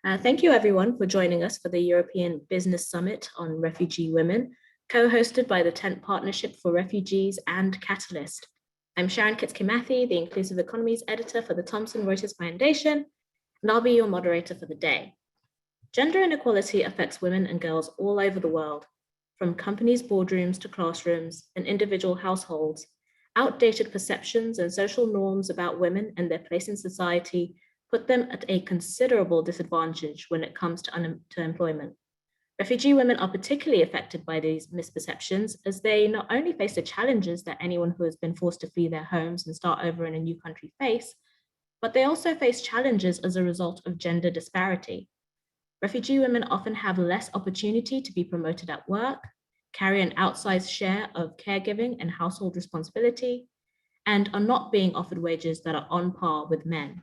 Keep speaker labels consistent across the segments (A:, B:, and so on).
A: Thank you everyone for joining us for the European Business Summit on Refugee Women, co-hosted by the Tent Partnership for Refugees and Catalyst. I'm Sharon Smith, the Inclusive Economies Editor for the Thomson Reuters Foundation, and I'll be your moderator for the day. Gender inequality affects women and girls all over the world, from companies' boardrooms to classrooms and individual households. Outdated perceptions and social norms about women and their place in society put them at a considerable disadvantage when it comes to employment. Refugee women are particularly affected by these misperceptions, as they not only face the challenges that anyone who has been forced to flee their homes and start over in a new country face, but they also face challenges as a result of gender disparity. Refugee women often have less opportunity to be promoted at work, carry an outsized share of caregiving and household responsibility, and are not being offered wages that are on par with men.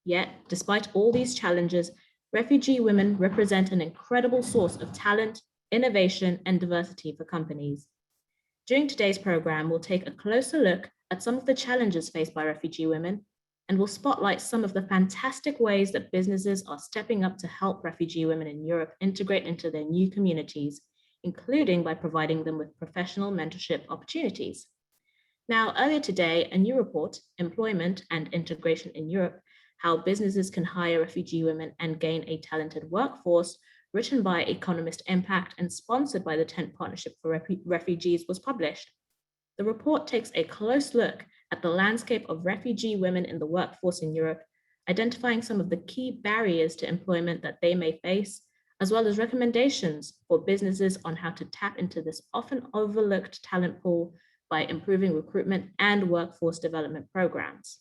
A: Yet, despite all these challenges, refugee women represent an incredible source of talent, innovation, and diversity for companies. During today's program, we'll take a closer look at some of the challenges faced by refugee women, and we'll spotlight some of the fantastic ways that businesses are stepping up to help refugee women in Europe integrate into their new communities, including by providing them with professional mentorship opportunities. Now, earlier today, a new report, Employment and Integration in Europe, How Businesses Can Hire Refugee Women and Gain a Talented Workforce, written by Economist Impact and sponsored by the Tent Partnership for Refugees, was published. The report takes a close look at the landscape of refugee women in the workforce in Europe, identifying some of the key barriers to employment that they may face, as well as recommendations for businesses on how to tap into this often overlooked talent pool by improving recruitment and workforce development programs.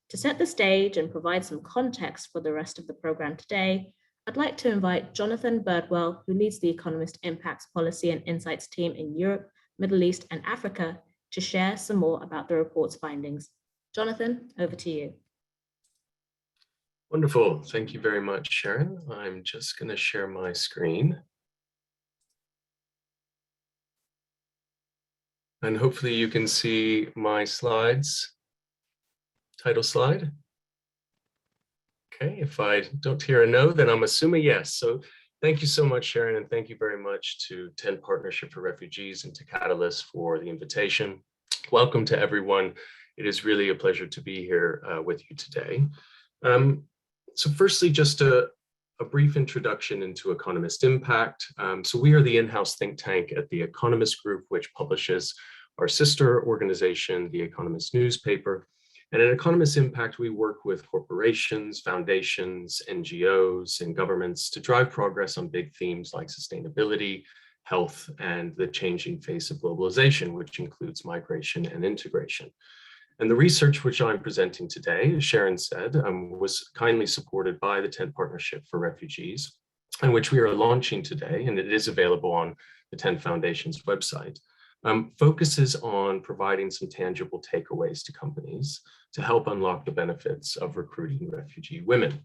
A: To set the stage and provide some context for the rest of the program today, I'd like to invite Jonathan Birdwell, who leads the Economist Impact's Policy and Insights team in Europe, Middle East, and Africa, to share some more about the report's findings. Jonathan, over to you.
B: Wonderful. Thank you very much, Sharon. I'm just going to share my screen. And hopefully you can see my slides. Title slide. Okay, if I don't hear a no, then I'm assuming yes. So thank you so much, Sharon, and thank you very much to Tent Partnership for Refugees and to Catalyst for the invitation. Welcome to everyone. It is really a pleasure to be here with you today. So firstly, just a brief introduction into Economist Impact. So we are the in-house think tank at the Economist Group, which publishes our sister organization, the Economist newspaper. And at Economist Impact, we work with corporations, foundations, NGOs, and governments to drive progress on big themes like sustainability, health, and the changing face of globalization, which includes migration and integration. And the research which I'm presenting today, as Sharon said, was kindly supported by the Tent Partnership for Refugees, and which we are launching today, and it is available on the Tent Foundation's website. Focuses on providing some tangible takeaways to companies to help unlock the benefits of recruiting refugee women.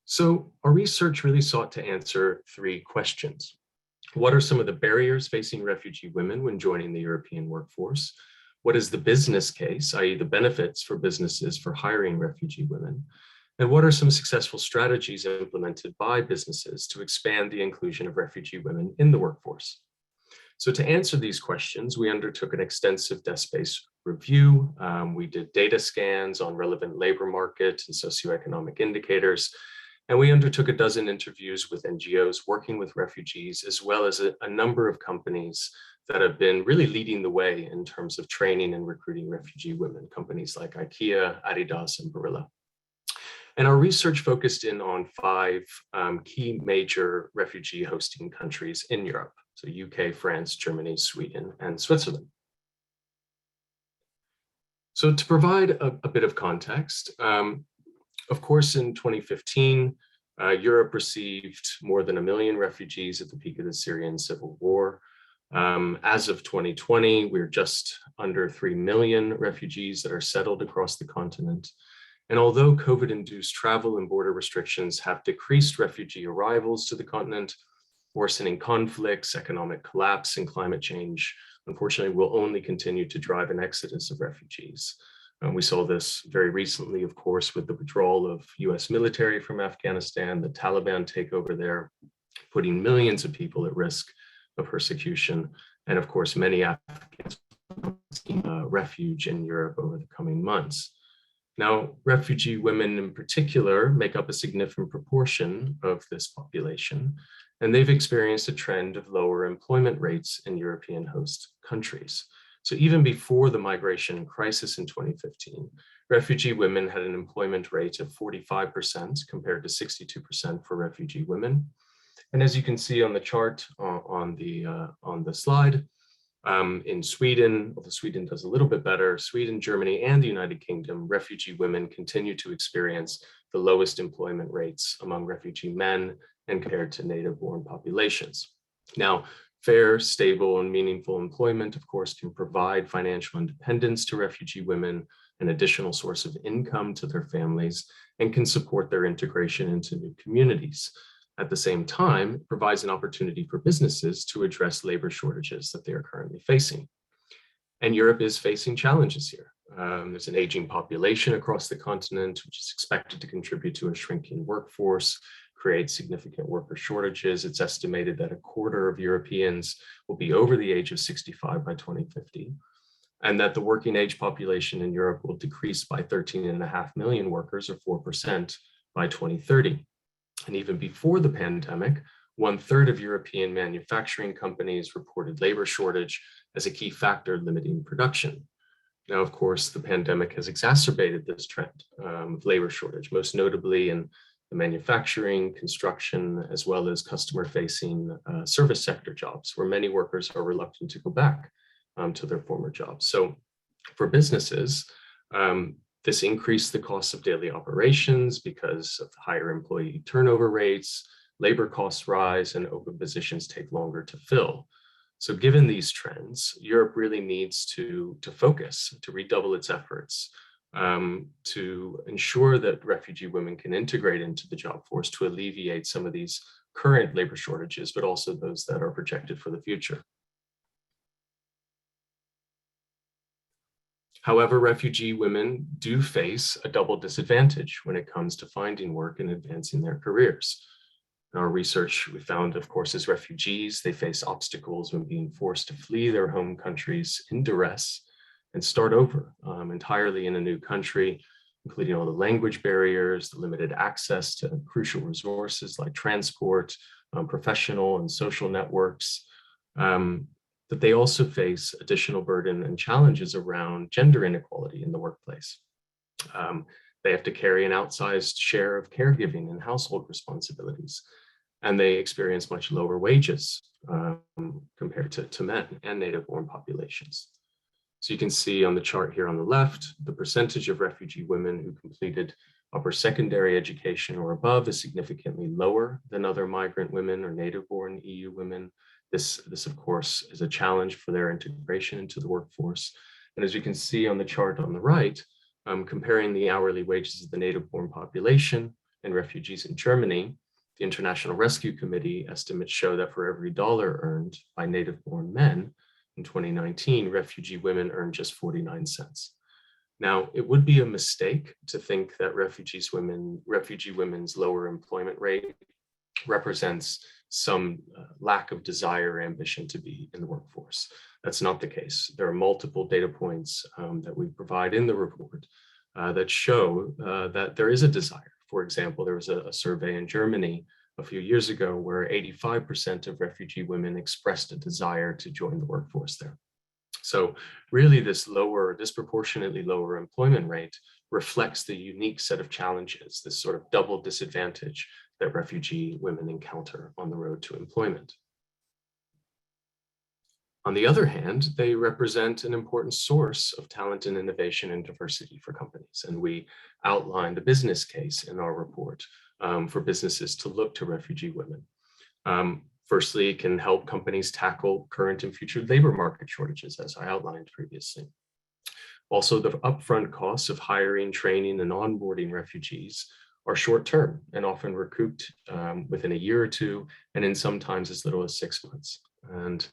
B: So our research really sought to answer three questions. What are some of the barriers facing refugee women when joining the European workforce? What is the business case, i.e. the benefits for businesses for hiring refugee women? And what are some successful strategies implemented by businesses to expand the inclusion of refugee women in the workforce? So to answer these questions, we undertook an extensive desk-based review. We did data scans on relevant labor market and socioeconomic indicators, and we undertook a dozen interviews with NGOs working with refugees, as well as a number of companies that have been really leading the way in terms of training and recruiting refugee women, companies like IKEA, Adidas, and Barilla. And our research focused in on 5 key major refugee hosting countries in Europe. So UK, France, Germany, Sweden, and Switzerland. So to provide a bit of context, of course, in 2015, Europe received more than 1 million refugees at the peak of the Syrian civil war. As of 2020, we're just under 3 million refugees that are settled across the continent. And although COVID-induced travel and border restrictions have decreased refugee arrivals to the continent, worsening conflicts, economic collapse, and climate change, unfortunately, will only continue to drive an exodus of refugees. We saw this very recently, of course, with the withdrawal of US military from Afghanistan, the Taliban takeover there, putting millions of people at risk of persecution. And of course, many Afghans seeking refuge in Europe over the coming months. Now, refugee women in particular make up a significant proportion of this population, and they've experienced a trend of lower employment rates in European host countries. So even before the migration crisis in 2015, refugee women had an employment rate of 45% compared to 62% for refugee women. And as you can see on the chart on the slide, in Sweden, although Sweden does a little bit better, Sweden, Germany, and the United Kingdom, refugee women continue to experience the lowest employment rates among refugee men and compared to native-born populations. Now, fair, stable, and meaningful employment, of course, can provide financial independence to refugee women, an additional source of income to their families, and can support their integration into new communities. At the same time, it provides an opportunity for businesses to address labor shortages that they are currently facing. And Europe is facing challenges here. There's an aging population across the continent, which is expected to contribute to a shrinking workforce, create significant worker shortages. It's estimated that a quarter of Europeans will be over the age of 65 by 2050, and that the working age population in Europe will decrease by 13.5 million workers, or 4%, by 2030. And even before the pandemic, 1/3 of European manufacturing companies reported labor shortage as a key factor limiting production. Now, of course, the pandemic has exacerbated this trend of labor shortage, most notably in the manufacturing, construction, as well as customer-facing service sector jobs, where many workers are reluctant to go back to their former jobs. So for businesses, this increased the costs of daily operations because of higher employee turnover rates, labor costs rise, and open positions take longer to fill. So given these trends, Europe really needs to focus, to redouble its efforts to ensure that refugee women can integrate into the job force to alleviate some of these current labor shortages, but also those that are projected for the future. However, refugee women do face a double disadvantage when it comes to finding work and advancing their careers. In our research, we found, of course, as refugees, they face obstacles when being forced to flee their home countries in duress and start over entirely in a new country, including all the language barriers, the limited access to crucial resources like transport, professional and social networks. But they also face additional burden and challenges around gender inequality in the workplace. They have to carry an outsized share of caregiving and household responsibilities, and they experience much lower wages compared to men and native-born populations. So you can see on the chart here on the left, the percentage of refugee women who completed upper secondary education or above is significantly lower than other migrant women or native-born EU women. This, of course, is a challenge for their integration into the workforce. And as you can see on the chart on the right, comparing the hourly wages of the native-born population and refugees in Germany, the International Rescue Committee estimates show that for every dollar earned by native-born men in 2019, refugee women earned just 49 cents. Now, it would be a mistake to think that refugee women's lower employment rate represents some lack of desire or ambition to be in the workforce. That's not the case. There are multiple data points that we provide in the report that show that there is a desire. For example, there was a survey in Germany a few years ago where 85% of refugee women expressed a desire to join the workforce there. So really this disproportionately lower employment rate reflects the unique set of challenges, this sort of double disadvantage that refugee women encounter on the road to employment. On the other hand, they represent an important source of talent and innovation and diversity for companies. And we outlined a business case in our report for businesses to look to refugee women. Firstly, it can help companies tackle current and future labor market shortages, as I outlined previously. Also, the upfront costs of hiring, training, and onboarding refugees are short-term and often recouped within a year or two, and in sometimes as little as 6 months. And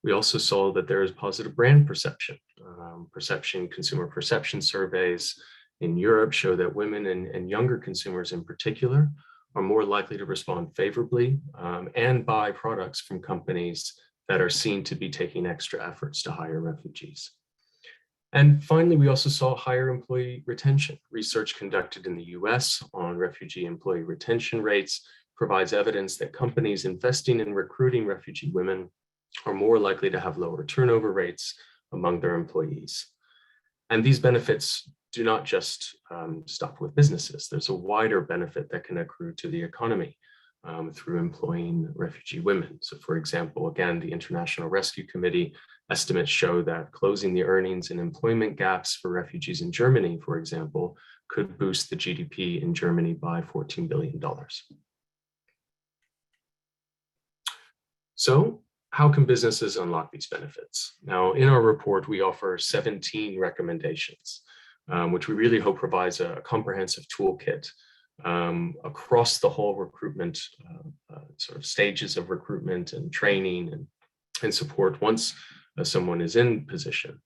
B: We also saw that there is positive brand perception. Consumer perception surveys in Europe show that women and younger consumers in particular are more likely to respond favorably and buy products from companies that are seen to be taking extra efforts to hire refugees. And finally, we also saw higher employee retention. Research conducted in the US on refugee employee retention rates provides evidence that companies investing in recruiting refugee women are more likely to have lower turnover rates among their employees. And these benefits do not just stop with businesses. There's a wider benefit that can accrue to the economy through employing refugee women. So for example, again, the International Rescue Committee estimates show that closing the earnings and employment gaps for refugees in Germany, for example, could boost the GDP in Germany by $14 billion. So how can businesses unlock these benefits? Now, in our report, we offer 17 recommendations, which we really hope provides a comprehensive toolkit across the whole recruitment sort of stages of recruitment and training and support once someone is in position,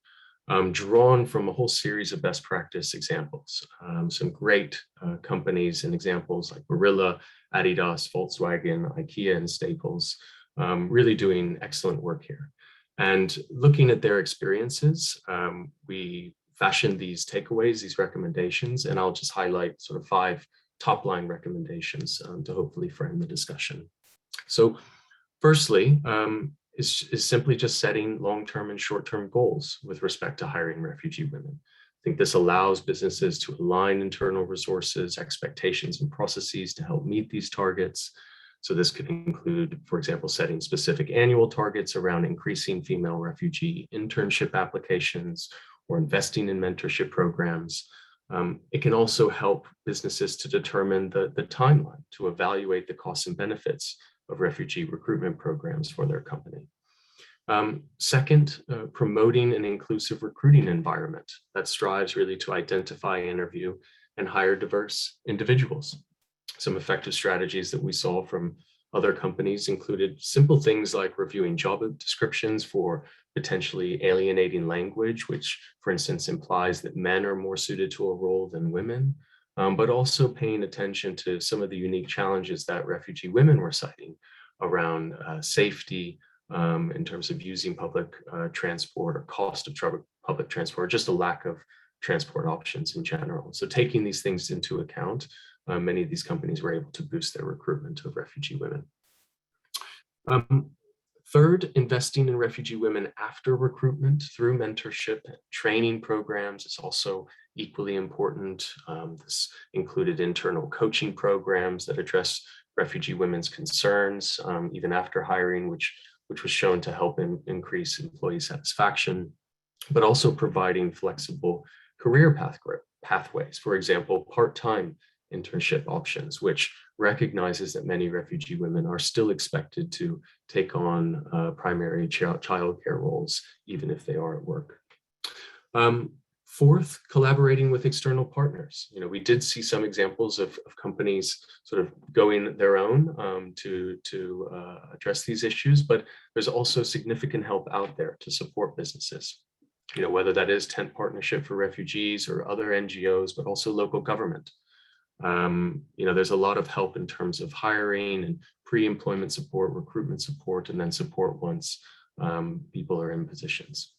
B: drawn from a whole series of best practice examples. Some great companies and examples like Barilla, Adidas, Volkswagen, IKEA, and Staples, really doing excellent work here. And looking at their experiences, we fashioned these takeaways, these recommendations, and I'll just highlight sort of 5 top-line recommendations to hopefully frame the discussion. So firstly, is simply just setting long-term and short-term goals with respect to hiring refugee women. I think this allows businesses to align internal resources, expectations, and processes to help meet these targets. So this could include, for example, setting specific annual targets around increasing female refugee internship applications or investing in mentorship programs. It can also help businesses to determine the timeline to evaluate the costs and benefits of refugee recruitment programs for their company. Second, promoting an inclusive recruiting environment that strives really to identify, interview, and hire diverse individuals. Some effective strategies that we saw from other companies included simple things like reviewing job descriptions for potentially alienating language, which, for instance, implies that men are more suited to a role than women, but also paying attention to some of the unique challenges that refugee women were citing around safety in terms of using public transport or cost of public transport, just a lack of transport options in general. So taking these things into account, many of these companies were able to boost their recruitment of refugee women. Third, investing in refugee women after recruitment through mentorship and training programs is also equally important. This included internal coaching programs that address refugee women's concerns, even after hiring, which was shown to help increase employee satisfaction, but also providing flexible career pathways. For example, part-time internship options, which recognizes that many refugee women are still expected to take on primary childcare roles, even if they are at work. Fourth, collaborating with external partners. You know, we did see some examples of companies sort of going their own to address these issues, but there's also significant help out there to support businesses. You know, whether that is Tent Partnership for Refugees or other NGOs, but also local government. You know, there's a lot of help in terms of hiring and pre-employment support, recruitment support, and then support once people are in positions.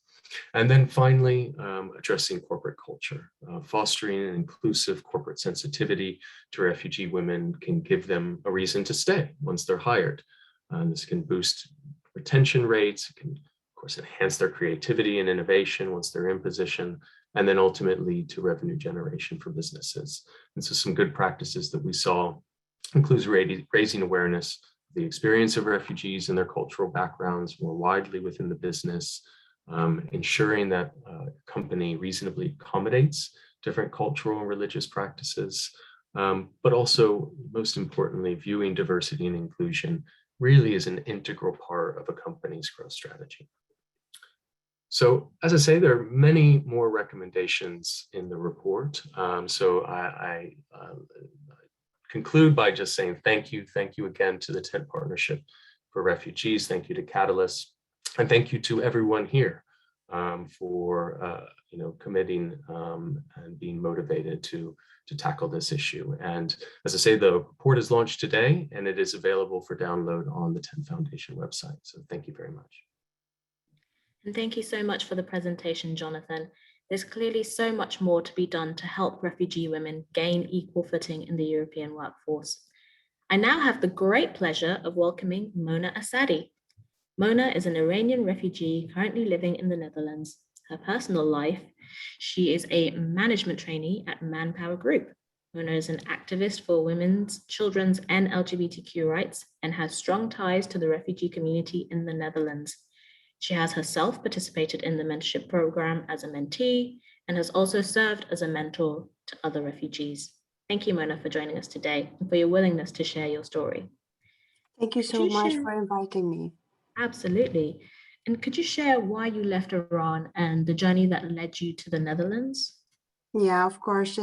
B: And then finally, addressing corporate culture. Fostering an inclusive corporate sensitivity to refugee women can give them a reason to stay once they're hired. This can boost retention rates. It can, of course, enhance their creativity and innovation once they're in position, and then ultimately lead to revenue generation for businesses. And so some good practices that we saw includes raising awareness of the experience of refugees and their cultural backgrounds more widely within the business, ensuring that a company reasonably accommodates different cultural and religious practices, but also, most importantly, viewing diversity and inclusion really is an integral part of a company's growth strategy. So, as I say, there are many more recommendations in the report. So I conclude by just saying thank you again to the Tent Partnership for Refugees. Thank you to Catalyst. And thank you to everyone here for committing and being motivated to tackle this issue. And as I say, the report is launched today and it is available for download on the 10 Foundation website. So thank you very much.
A: And thank you so much for the presentation, Jonathan. There's clearly so much more to be done to help refugee women gain equal footing in the European workforce. I now have the great pleasure of welcoming Mona Asadi. Mona is an Iranian refugee currently living in the Netherlands. Her personal life: she is a management trainee at Manpower Group. Mona is an activist for women's, children's, and LGBTQ rights and has strong ties to the refugee community in the Netherlands. She has herself participated in the mentorship program as a mentee and has also served as a mentor to other refugees. Thank you, Mona, for joining us today and for your willingness to share your story.
C: Thank you so much for inviting me.
A: Absolutely. And could you share why you left Iran and the journey that led you to the Netherlands?
C: Yeah, of course.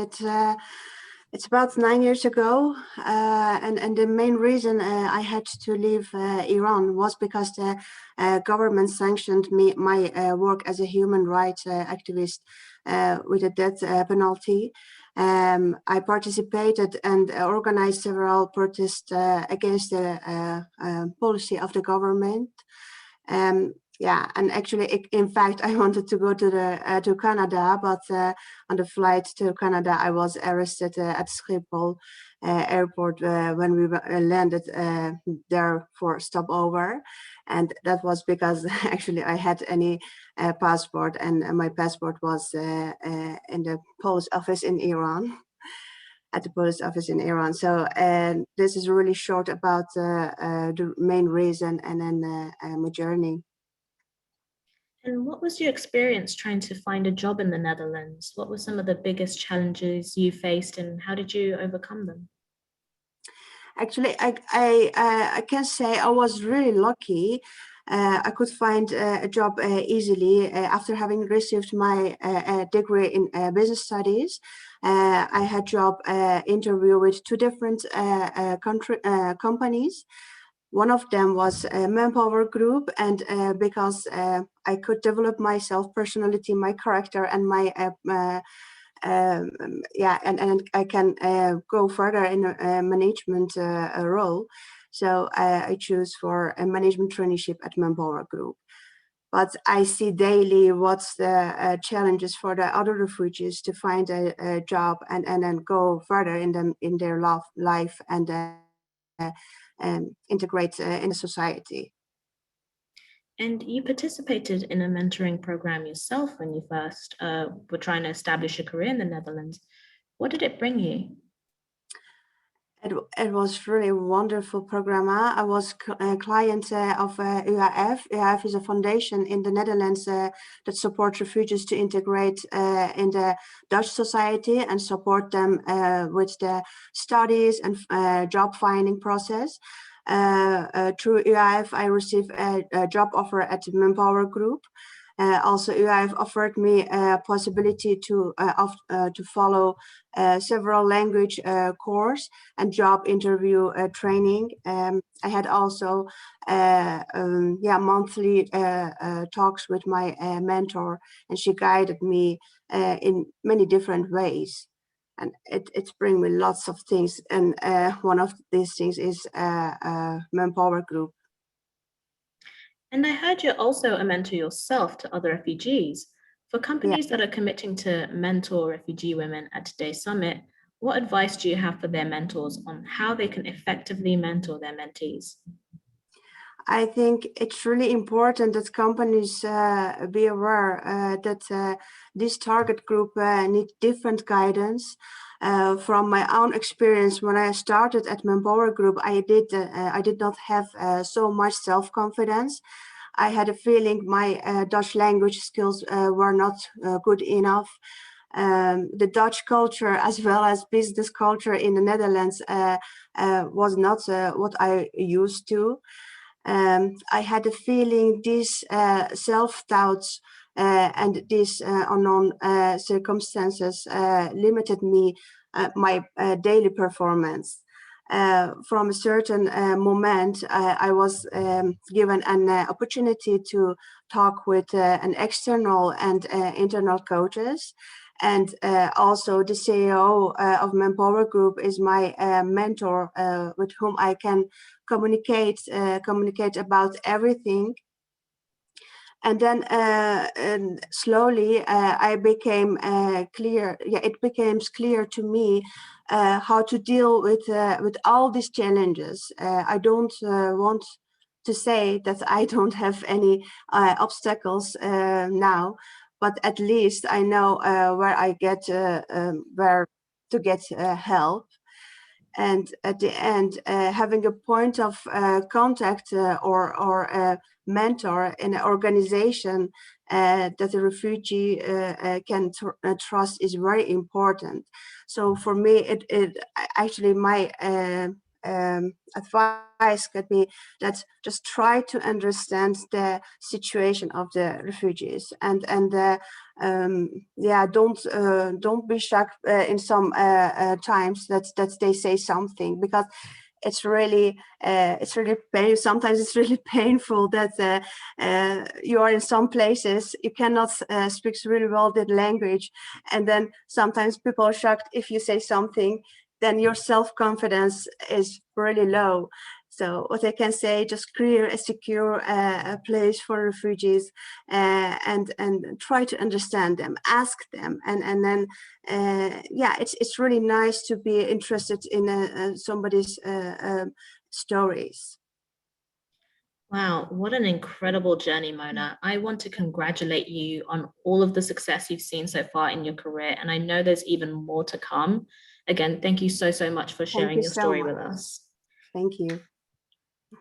C: It's about 9 years ago, and the main reason I had to leave Iran was because the government sanctioned my work as a human rights activist with a death penalty. I participated and organized several protests against the policy of the government. Yeah, and actually, in fact, I wanted to go to Canada, but on the flight to Canada, I was arrested at Schiphol airport when we landed there for stopover, and that was because actually I had any passport, and my passport was in the post office in Iran. At the post office in Iran. So this is really short about the main reason and then my journey.
A: And what was your experience trying to find a job in the Netherlands? What were some of the biggest challenges you faced and how did you overcome them?
C: Actually, I can say I was really lucky. I could find a job easily after having received my degree in business studies. I had job interview with two different companies. One of them was Manpower Group, and because I could develop myself, personality, my character, and my and I can go further in a management role. So I choose for a management traineeship at Manpower Group. But I see daily what's the challenges for the other refugees to find a job and then go further in their life and integrate in the society.
A: And you participated in a mentoring program yourself when you first were trying to establish a career in the Netherlands. What did it bring you?
C: It was really a wonderful program. I was a client of UAF. UAF is a foundation in the Netherlands that supports refugees to integrate in the Dutch society and support them with the studies and job finding process. Through UAF, I received a job offer at the Manpower Group. Also, UAF offered me a possibility to follow several language course and job interview training. I had also monthly talks with my mentor, and she guided me in many different ways. And it's bring me lots of things, and one of these things is Manpower Group.
A: And I heard you're also a mentor yourself to other refugees. For companies that are committing to mentor refugee women at today's summit, what advice do you have for their mentors on how they can effectively mentor their mentees?
C: I think it's really important that companies be aware that this target group need different guidance. From my own experience, when I started at Manpower Group, I did not have so much self-confidence. I had a feeling my Dutch language skills were not good enough. The Dutch culture as well as business culture in the Netherlands was not what I used to. I had a feeling these self-doubts and these unknown circumstances limited me my daily performance. from a certain moment, I was given an opportunity to talk with an external and internal coaches. And also the CEO of Manpower Group is my mentor, with whom I can communicate about everything. And then and slowly I became clear. Yeah, it became clear to me how to deal with all these challenges. I don't want to say that I don't have any obstacles now, but at least I know where I get where to get help. And at the end, having a point of contact or a mentor in an organization that a refugee can trust is very important. So for me, it actually my advice could be that just try to understand the situation of the refugees, and yeah, don't be shocked in some times that they say something, because it's really pain. Sometimes it's really painful that you are in some places you cannot speak really well the language, and then sometimes people are shocked if you say something, then your self-confidence is really low. So what I can say, just create a secure place for refugees, and try to understand them, ask them, and then yeah, it's really nice to be interested in somebody's stories.
A: Wow, what an incredible journey, Mona. I want to congratulate you on all of the success you've seen so far in your career, and I know there's even more to come. Again, thank you so much for sharing your story with us.
C: Thank you.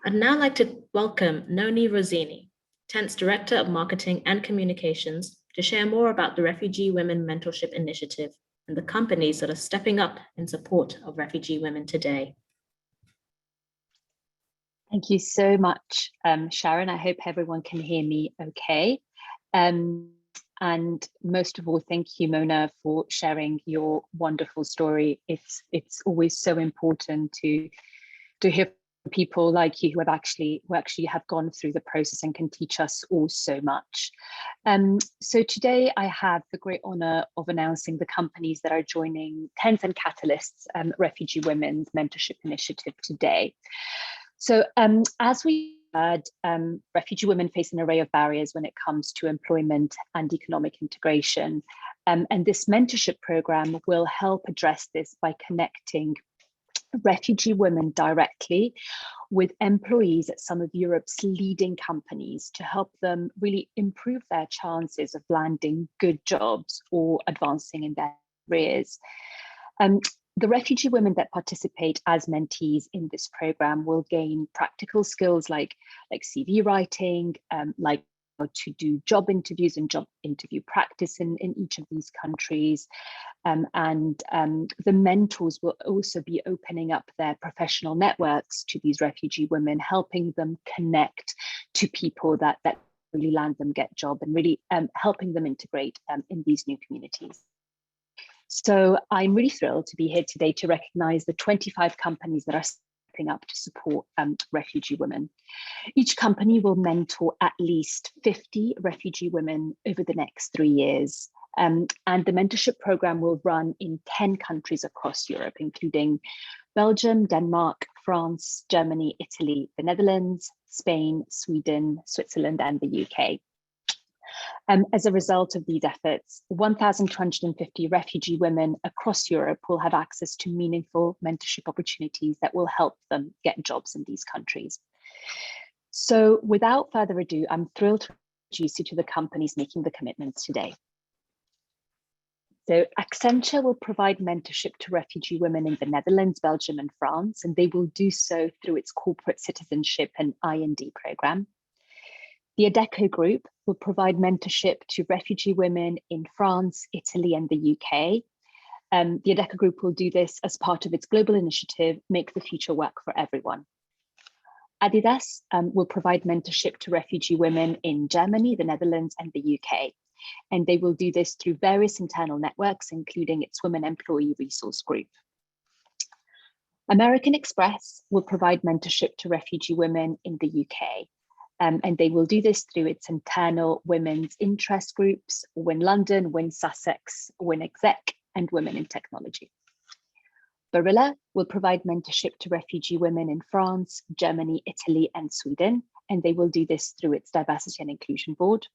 A: I'd now like to welcome Noni Rosini, TENT's Director of Marketing and Communications, to share more about the Refugee Women Mentorship Initiative and the companies that are stepping up in support of refugee women today.
D: Thank you so much, Sharon. I hope everyone can hear me okay. And most of all, thank you, Mona, for sharing your wonderful story. It's always so important to hear from people like you who actually have gone through the process and can teach us all so much. So today I have the great honor of announcing the companies that are joining TENT and Catalyst's Refugee Women's Mentorship Initiative today. So as we heard, refugee women face an array of barriers when it comes to employment and economic integration. And this mentorship program will help address this by connecting refugee women directly with employees at some of Europe's leading companies to help them really improve their chances of landing good jobs or advancing in their careers. The refugee women that participate as mentees in this program will gain practical skills like CV writing, like how to do job interviews and job interview practice in each of these countries. And the mentors will also be opening up their professional networks to these refugee women, helping them connect to people that really land them get job, and really helping them integrate in these new communities. So I'm really thrilled to be here today to recognize the 25 companies that are stepping up to support refugee women. Each company will mentor at least 50 refugee women over the next 3 years. And the mentorship program will run in 10 countries across Europe, including Belgium, Denmark, France, Germany, Italy, the Netherlands, Spain, Sweden, Switzerland, and the UK. As a result of these efforts, 1,250 refugee women across Europe will have access to meaningful mentorship opportunities that will help them get jobs in these countries. So without further ado, I'm thrilled to introduce you to the companies making the commitments today. So Accenture will provide mentorship to refugee women in the Netherlands, Belgium, and France, and they will do so through its corporate citizenship and I&D program. The Adecco Group will provide mentorship to refugee women in France, Italy, and the UK. The Adecco Group will do this as part of its global initiative, Make the Future Work for Everyone. Adidas will provide mentorship to refugee women in Germany, the Netherlands, and the UK. And they will do this through various internal networks, including its Women Employee Resource Group. American Express will provide mentorship to refugee women in the UK. And they will do this through its internal women's interest groups, Win London, Win Sussex, Win Exec, and Women in Technology. Barilla will provide mentorship to refugee women in France, Germany, Italy, and Sweden, and they will do this through its Diversity and Inclusion Board.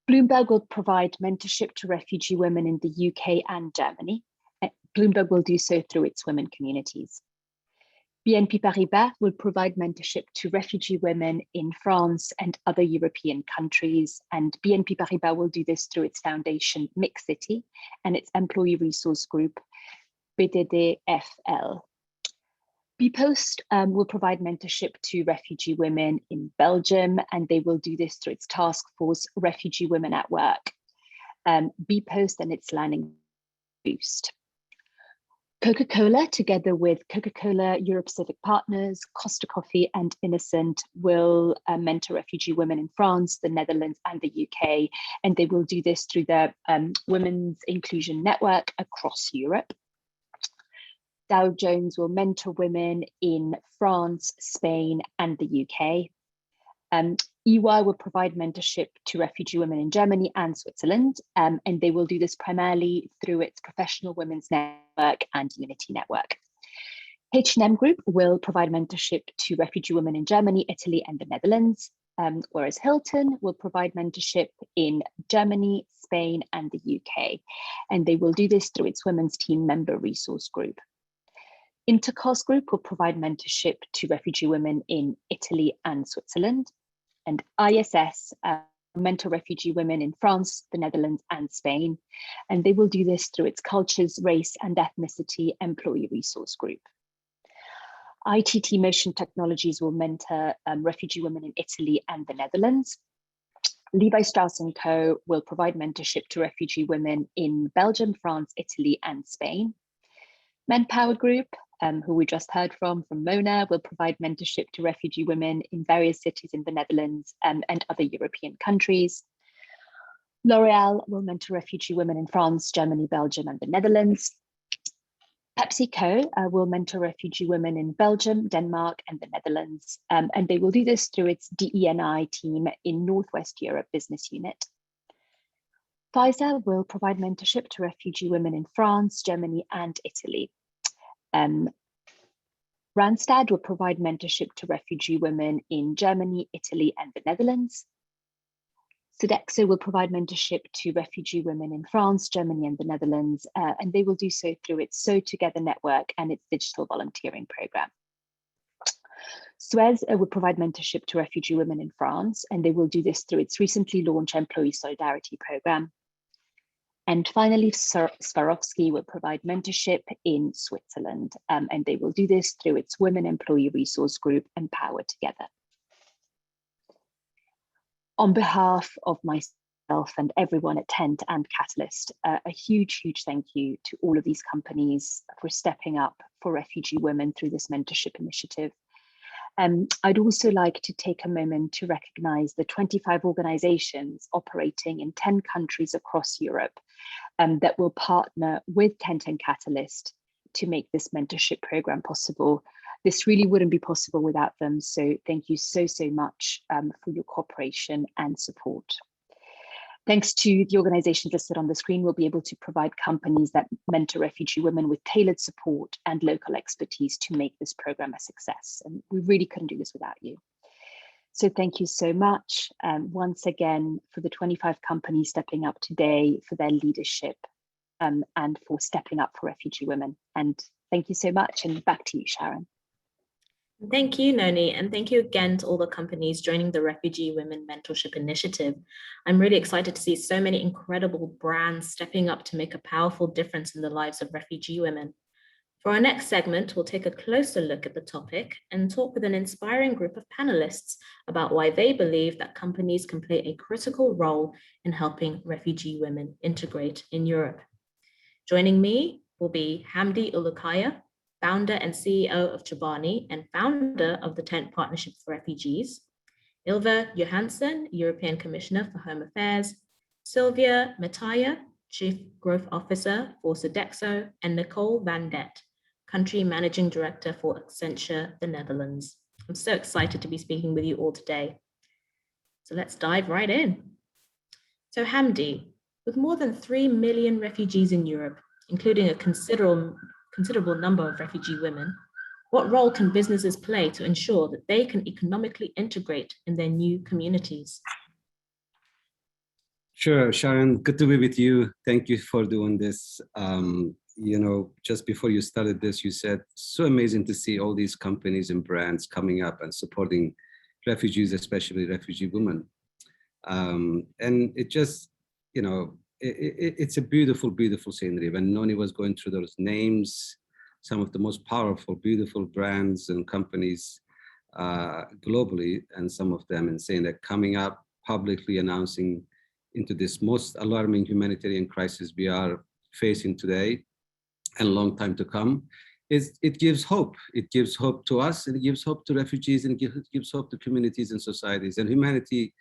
D: Bloomberg will provide mentorship to refugee women in the UK and Germany. Bloomberg will do so through its women communities. BNP Paribas will provide mentorship to refugee women in France and other European countries, and BNP Paribas will do this through its foundation Mix City and its employee resource group BDDFL. bpost will provide mentorship to refugee women in Belgium, and they will do this through its task force Refugee Women at Work, bpost and its Learning Boost. Coca-Cola, together with Coca-Cola Europe Pacific Partners, Costa Coffee, and Innocent, will mentor refugee women in France, the Netherlands, and the UK, and they will do this through their Women's Inclusion Network across Europe. Dow Jones will mentor women in France, Spain, and the UK. EY will provide mentorship to refugee women in Germany and Switzerland, and they will do this primarily through its Professional Women's Network and Unity Network. H&M Group will provide mentorship to refugee women in Germany, Italy, and the Netherlands, whereas Hilton will provide mentorship in Germany, Spain, and the UK, and they will do this through its Women's Team Member Resource Group. Intercos Group will provide mentorship to refugee women in Italy and Switzerland, and ISS mentor refugee women in France, the Netherlands, and Spain, and they will do this through its Cultures, Race, and Ethnicity Employee Resource Group. ITT Motion Technologies will mentor refugee women in Italy and the Netherlands. Levi Strauss & Co. will provide mentorship to refugee women in Belgium, France, Italy, and Spain. Manpower Group, who we just heard from Mona, will provide mentorship to refugee women in various cities in the Netherlands and other European countries. L'Oréal will mentor refugee women in France, Germany, Belgium, and the Netherlands. PepsiCo will mentor refugee women in Belgium, Denmark, and the Netherlands, and they will do this through its DE&I team in Northwest Europe business unit. Pfizer will provide mentorship to refugee women in France, Germany, and Italy. Randstad will provide mentorship to refugee women in Germany, Italy, and the Netherlands. Sodexo will provide mentorship to refugee women in France, Germany, and the Netherlands, and they will do so through its Sew Together network and its digital volunteering program. Suez will provide mentorship to refugee women in France, and they will do this through its recently launched Employee Solidarity program. And finally, Swarovski will provide mentorship in Switzerland, and they will do this through its Women Employee Resource Group, Empower Together. On behalf of myself and everyone at Tent and Catalyst, a huge, huge thank you to all of these companies for stepping up for refugee women through this mentorship initiative. I'd also like to take a moment to recognize the 25 organizations operating in 10 countries across Europe that will partner with Tent and Catalyst to make this mentorship program possible. This really wouldn't be possible without them. So thank you so much for your cooperation and support. Thanks to the organizations listed on the screen, we'll be able to provide companies that mentor refugee women with tailored support and local expertise to make this program a success. And we really couldn't do this without you. So thank you so much once again for the 25 companies stepping up today, for their leadership and for stepping up for refugee women. And thank you so much, and back to you, Sharon.
A: Thank you, Noni, and thank you again to all the companies joining the Refugee Women Mentorship Initiative. I'm really excited to see so many incredible brands stepping up to make a powerful difference in the lives of refugee women. For our next segment, we'll take a closer look at the topic and talk with an inspiring group of panelists about why they believe that companies can play a critical role in helping refugee women integrate in Europe. Joining me will be Hamdi Ulukaya, founder and CEO of Chobani and founder of the Tent Partnership for Refugees, Ylva Johansson, European Commissioner for Home Affairs, Sylvia Metayer, Chief Growth Officer for Sodexo, and Nicole Van Det, Country Managing Director for Accenture, the Netherlands. I'm so excited to be speaking with you all today. So let's dive right in. So Hamdi, with more than 3 million refugees in Europe, including a considerable number of refugee women, what role can businesses play to ensure that they can economically integrate in their new communities?
E: Sure, Sharon, good to be with you. Thank you for doing this. Just before you started this, you said, so amazing to see all these companies and brands coming up and supporting refugees, especially refugee women. And it just, it's a beautiful, beautiful scenery. When Noni was going through those names, some of the most powerful, beautiful brands and companies globally, and some of them and saying that coming up publicly announcing into this most alarming humanitarian crisis we are facing today and a long time to come, it gives hope. It gives hope to us, and it gives hope to refugees, and it gives hope to communities and societies and humanity,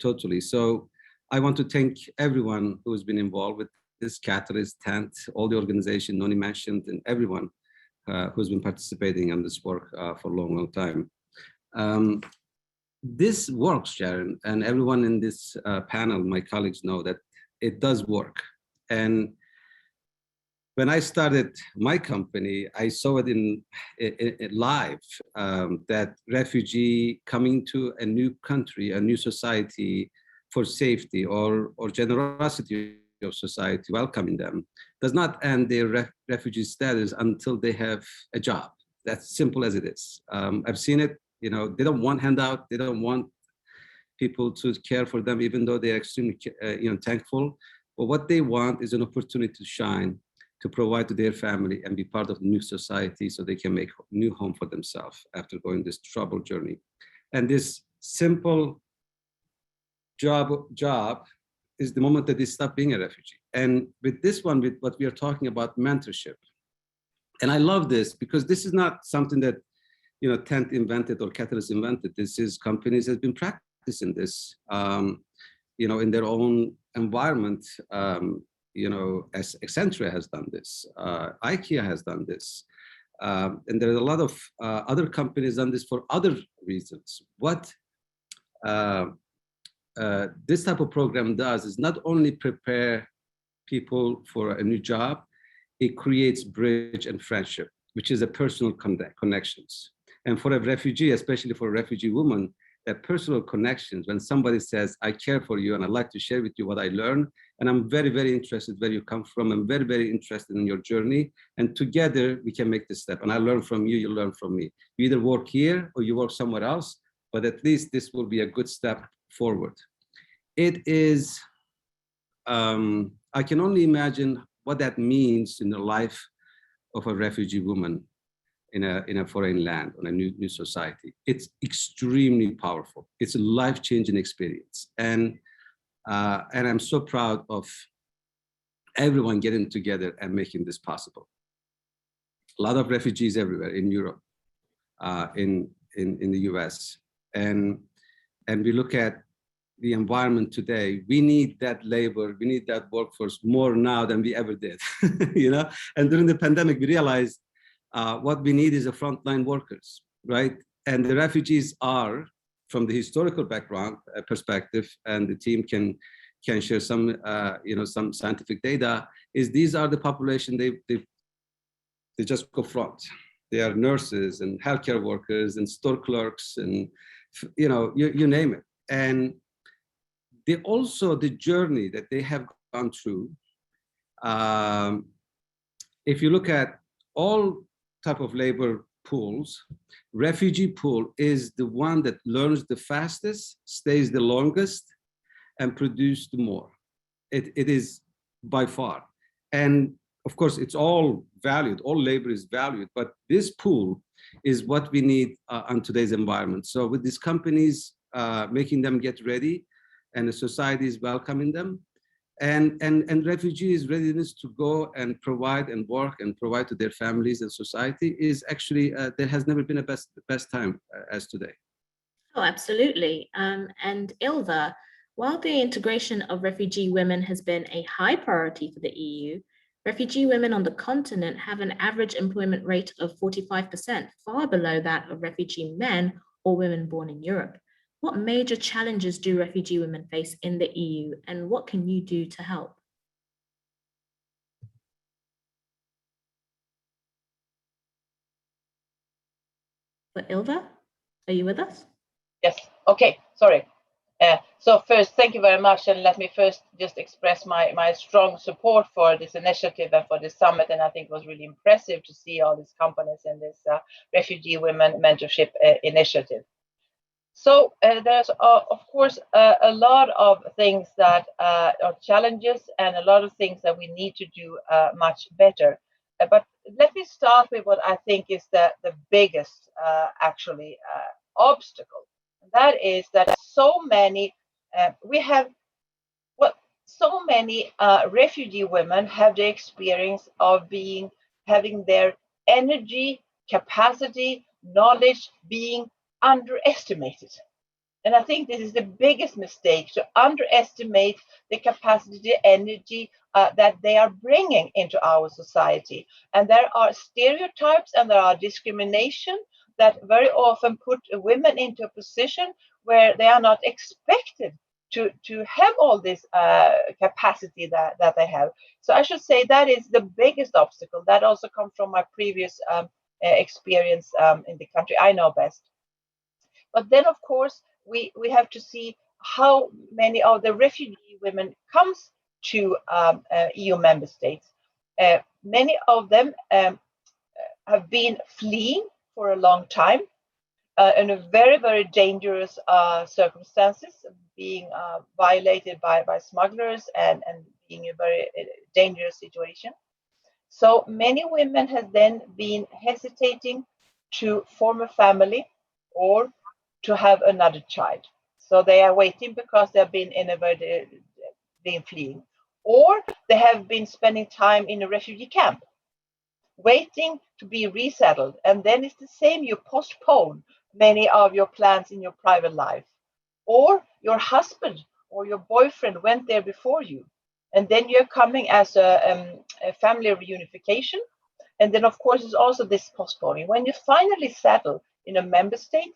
E: totally. So I want to thank everyone who's been involved with this, Catalyst, Tent, all the organization Noni mentioned, and everyone who's been participating on this work for a long, long time. This works, Sharon, and everyone in this panel, my colleagues know that it does work. And when I started my company, I saw it in live, that refugee coming to a new country, a new society for safety or generosity of society welcoming them does not end their refugee status until they have a job. That's simple as it is. I've seen it. They don't want handout. They don't want people to care for them, even though they're extremely, thankful. But what they want is an opportunity to shine, to provide to their family and be part of the new society so they can make a new home for themselves after going this troubled journey. And this simple job is the moment that they stop being a refugee. And with this one, with what we are talking about, mentorship. And I love this because this is not something that Tent invented or Catalyst invented. This is companies have been practicing this, in their own environment. As Accenture has done this, IKEA has done this, and there are a lot of other companies done this for other reasons. What this type of program does is not only prepare people for a new job, it creates bridge and friendship, which is a personal connections. And for a refugee, especially for a refugee woman, that personal connections, when somebody says, I care for you and I'd like to share with you what I learned, and I'm very, very interested where you come from, I'm very, very interested in your journey, and together we can make this step. And I learn from you, you learn from me. You either work here or you work somewhere else, but at least this will be a good step forward. It is, I can only imagine what that means in the life of a refugee woman in a foreign land, on a new society. It's extremely powerful. It's a life-changing experience. And I'm so proud of everyone getting together and making this possible. A lot of refugees everywhere in Europe, in the US. And we look at the environment today, we need that labor, we need that workforce more now than we ever did, And during the pandemic, we realized what we need is a frontline workers, right? And the refugees are, from the historical background perspective, and the team can share some, some scientific data, is these are the population they just go front. They are nurses and healthcare workers and store clerks and, you name it. And they also, the journey that they have gone through, if you look at all type of labor pools, refugee pool is the one that learns the fastest, stays the longest, and produces the more. It is by far. And of course, it's all valued, all labor is valued, but this pool is what we need on today's environment. So with these companies making them get ready, and the society is welcoming them, and refugees' readiness to go and provide and work and provide to their families and society is actually, there has never been a best time as today.
A: Oh, absolutely. And Ylva, while the integration of refugee women has been a high priority for the EU, Refugee women on the continent have an average employment rate of 45%, far below that of refugee men or women born in Europe. What major challenges do refugee women face in the EU, and what can you do to help? For Ylva, are you with us?
F: Yes, okay, sorry. So first, thank you very much, and let me first just express my strong support for this initiative and for this summit. And I think it was really impressive to see all these companies in this Refugee Women Mentorship Initiative. So there's, of course, a lot of things that are challenges and a lot of things that we need to do much better. But let me start with what I think is the biggest, actually, obstacle. That is that so many, so many refugee women have the experience of having their energy, capacity, knowledge being underestimated. And I think this is the biggest mistake, to underestimate the capacity, the energy that they are bringing into our society. And there are stereotypes and there are discrimination that very often put women into a position where they are not expected to have all this capacity that they have. So I should say that is the biggest obstacle. That also comes from my previous experience in the country I know best. But then, of course, we have to see how many of the refugee women comes to EU member states. Many of them have been fleeing for a long time in a very, very dangerous circumstances, being violated by smugglers and being a very dangerous situation. So many women have then been hesitating to form a family or to have another child. So they are waiting because they have been been fleeing, or they have been spending time in a refugee camp, waiting to be resettled. And then it's the same, you postpone many of your plans in your private life. Or your husband or your boyfriend went there before you. And then you're coming as a family reunification. And then, of course, it's also this postponing. When you finally settle in a member state,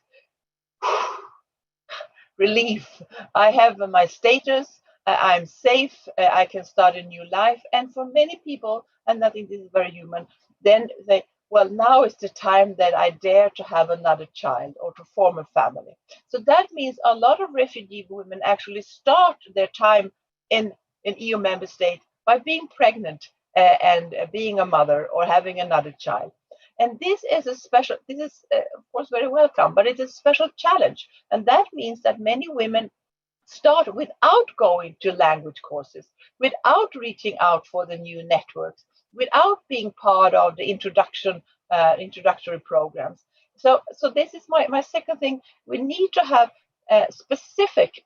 F: relief. I have my status. I'm safe. I can start a new life. And for many people, and I think this is very human, then they, well, now is the time that I dare to have another child or to form a family. So that means a lot of refugee women actually start their time in an EU member state by being pregnant and being a mother or having another child. And this is of course very welcome, but it's a special challenge. And that means that many women start without going to language courses, without reaching out for the new networks, without being part of the introductory programs. So this is my second thing. We need to have specific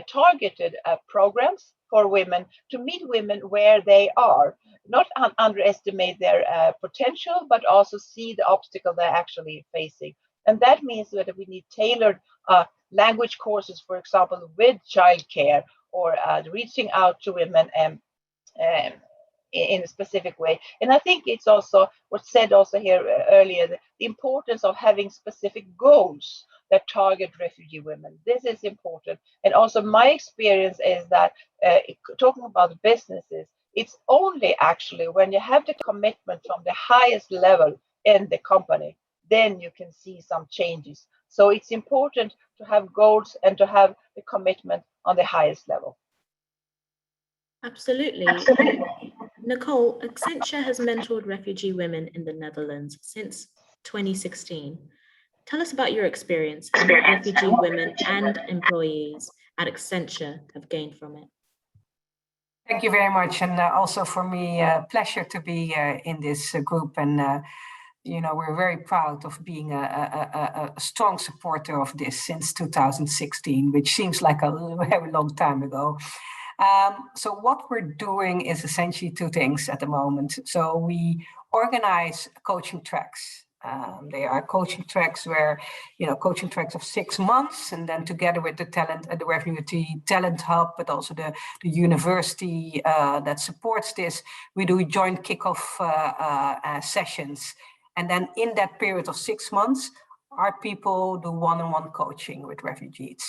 F: targeted programs for women to meet women where they are, not underestimate their potential, but also see the obstacle they're actually facing. And that means that we need tailored language courses, for example, with childcare, or reaching out to women in a specific way. And I think it's also what's said also here earlier, the importance of having specific goals that target refugee women. This is important. And also my experience is that talking about businesses, it's only actually when you have the commitment from the highest level in the company, then you can see some changes. So it's important to have goals and to have the commitment on the highest level.
A: Absolutely. Nicole, Accenture has mentored refugee women in the Netherlands since 2016. Tell us about your experience and what refugee women and employees at Accenture have gained from it.
G: Thank you very much. And also for me, a pleasure to be in this group. And, we're very proud of being a strong supporter of this since 2016, which seems like a very long time ago. So what we're doing is essentially two things at the moment. So we organize coaching tracks They are coaching tracks where, coaching tracks of 6 months, and then together with the talent at the Refugee Talent Hub, but also the university that supports this, we do joint kickoff sessions. And then in that period of 6 months, our people do one-on-one coaching with refugees.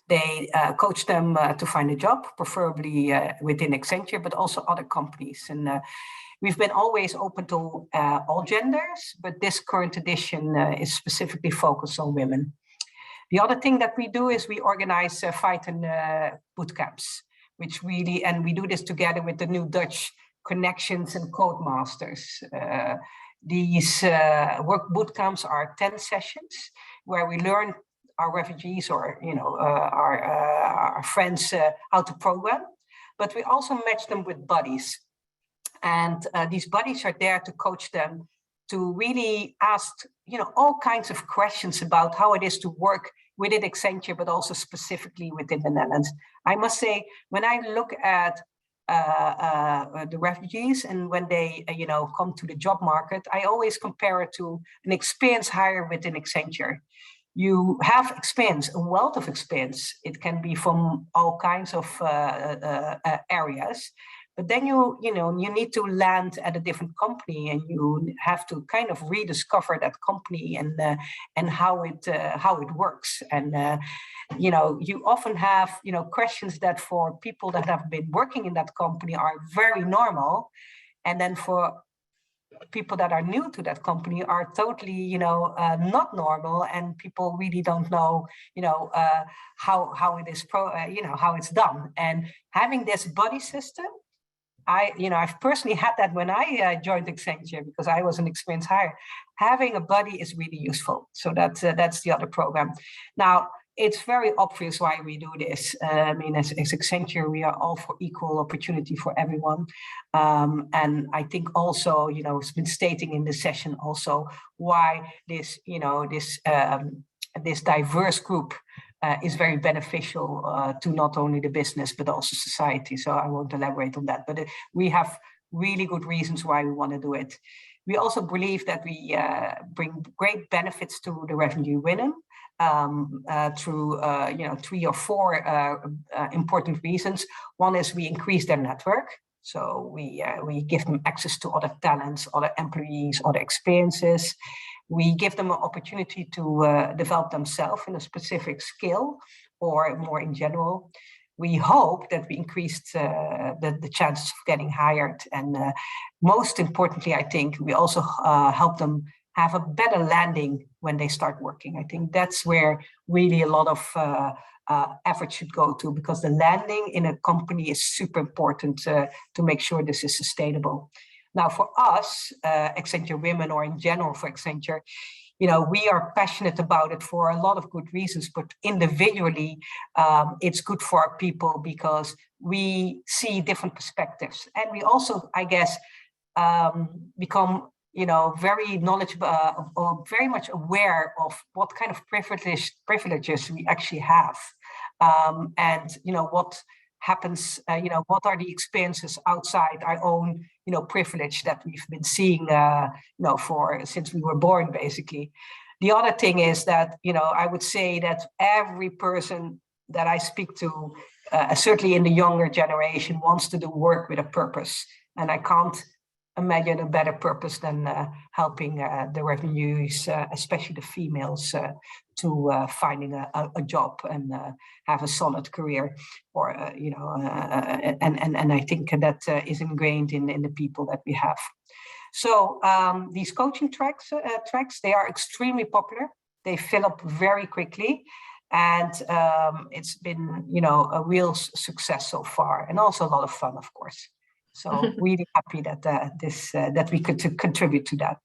G: They coach them to find a job, preferably within Accenture, but also other companies. And we've been always open to all genders, but this current edition is specifically focused on women. The other thing that we do is we organize Fighten boot camps, which really, and we do this together with the new Dutch Connections and Codemasters. These work boot camps are 10 sessions where we learn our refugees or our friends how to program, but we also match them with buddies. And these buddies are there to coach them to really ask all kinds of questions about how it is to work within Accenture, but also specifically within the Netherlands. I must say, when I look at the refugees and when they come to the job market, I always compare it to an experienced hire within Accenture. You have experience, a wealth of experience. It can be from all kinds of areas, but then you need to land at a different company, and you have to kind of rediscover that company and how it works. And you often have questions that for people that have been working in that company are very normal, and then for people that are new to that company are totally not normal, and people really don't know how it is how it's done. And having this buddy system, I've personally had that when I joined Accenture, because I was an experienced hire. Having a buddy is really useful. So that's the other program. Now, it's very obvious why we do this. As Accenture, we are all for equal opportunity for everyone. And I think also, it's been stating in the session also why this diverse group is very beneficial to not only the business, but also society. So I won't elaborate on that, but we have really good reasons why we want to do it. We also believe that we bring great benefits to the refugee women through 3 or 4 important reasons. One is we increase their network. So we give them access to other talents, other employees, other experiences. We give them an opportunity to develop themselves in a specific skill or more in general. We hope that we increased the chances of getting hired. And most importantly, I think we also help them have a better landing when they start working. I think that's where really a lot of effort should go to, because the landing in a company is super important to make sure this is sustainable. Now, for us, Accenture Women, or in general for Accenture, we are passionate about it for a lot of good reasons, but individually, it's good for our people because we see different perspectives. And we also, I guess, become very knowledgeable or very much aware of what kind of privileges we actually have, and what happens. What are the experiences outside our own privilege that we've been seeing since we were born, basically. The other thing is that I would say that every person that I speak to, certainly in the younger generation, wants to do work with a purpose, and I can't imagine a better purpose than helping the refugees, especially the females, to finding a job and have a solid career, or and I think that is ingrained in the people that we have. So these coaching tracks, they are extremely popular. They fill up very quickly, and it's been a real success so far, and also a lot of fun, of course. So really happy that that we could contribute to that.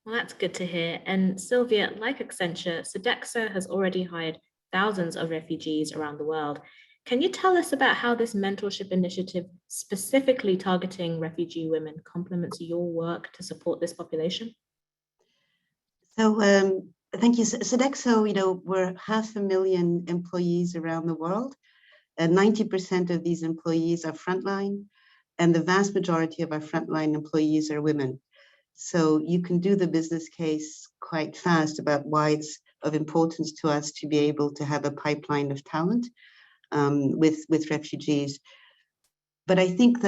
A: Well, that's good to hear. And Sylvia, like Accenture, Sodexo has already hired thousands of refugees around the world. Can you tell us about how this mentorship initiative, specifically targeting refugee women, complements your work to support this population?
H: So thank you. Sodexo, we're 500,000 employees around the world. 90% of these employees are frontline, and the vast majority of our frontline employees are women. So you can do the business case quite fast about why it's of importance to us to be able to have a pipeline of talent with refugees. But I think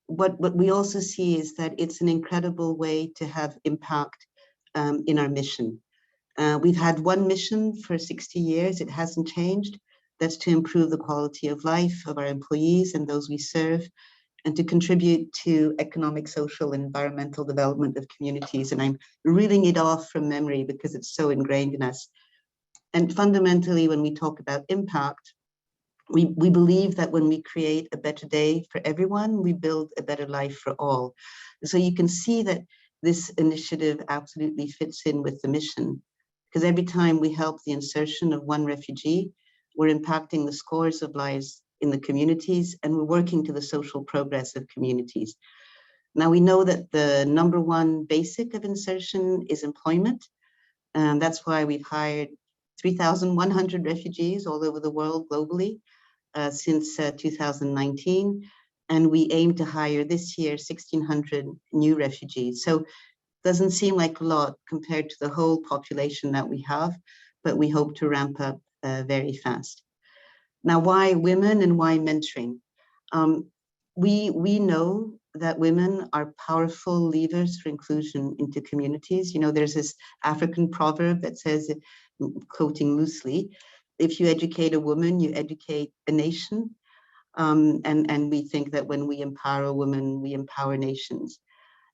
H: what we also see is that it's an incredible way to have impact in our mission. We've had one mission for 60 years. It hasn't changed. That's to improve the quality of life of our employees and those we serve, and to contribute to economic, social, and environmental development of communities. And I'm reading it off from memory because it's so ingrained in us. And fundamentally, when we talk about impact, we believe that when we create a better day for everyone, we build a better life for all. So you can see that this initiative absolutely fits in with the mission, because every time we help the insertion of one refugee, we're impacting the scores of lives in the communities, and we're working to the social progress of communities. Now, we know that the number one basic of insertion is employment, and that's why we've hired 3,100 refugees all over the world globally since 2019, and we aim to hire this year 1,600 new refugees. So it doesn't seem like a lot compared to the whole population that we have, but we hope to ramp up very fast. Now, why women and why mentoring? We know that women are powerful levers for inclusion into communities. You know, there's this African proverb that says, quoting loosely, if you educate a woman, you educate a nation. And we think that when we empower a woman, we empower nations.